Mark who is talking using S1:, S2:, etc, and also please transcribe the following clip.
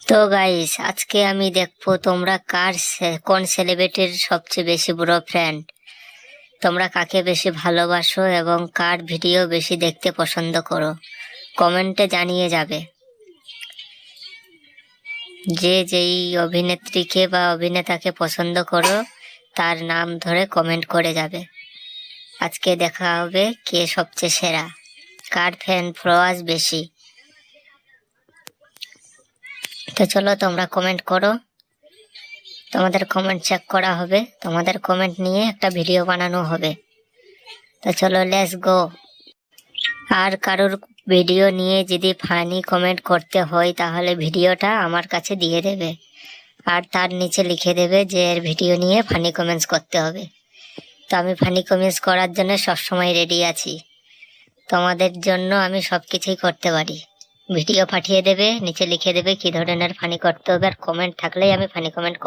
S1: তো গাইস, আজকে আমি দেখবো তোমরা কোন সেলিব্রিটির সবচেয়ে বেশি বড় ফ্যান, তোমরা কাকে বেশি ভালোবাসো এবং কার ভিডিও বেশি দেখতে পছন্দ করো। কমেন্টে জানিয়ে যাবে। যে যেই অভিনেত্রীকে বা অভিনেতাকে পছন্দ করো তার নাম ধরে কমেন্ট করে যাবে। আজকে দেখা হবে কে সবচেয়ে সেরা, কার ফ্যান ফলোয়ার্স বেশি। তো চলো তোমরা কমেন্ট করো, তোমাদের কমেন্ট চেক করা হবে, তোমাদের কমেন্ট নিয়ে একটা ভিডিও বানানো হবে। তো চলো লেটস গো। আর কারোর ভিডিও নিয়ে যদি ফানি কমেন্ট করতে হয় তাহলে ভিডিওটা আমার কাছে দিয়ে দেবে, আর তার নিচে লিখে দেবে যে এর ভিডিও নিয়ে ফানি কমেন্টস করতে হবে। তো আমি ফানি কমেন্টস করার জন্য সবসময় রেডি আছি, তোমাদের জন্য আমি সব কিছুই করতে পারি। ভিডিও পাঠিয়ে দেবে, নিচে লিখে দেবে কি ধরনের ফানি করতে হবে, আর কমেন্ট থাকলেই আমি ফানি কমেন্ট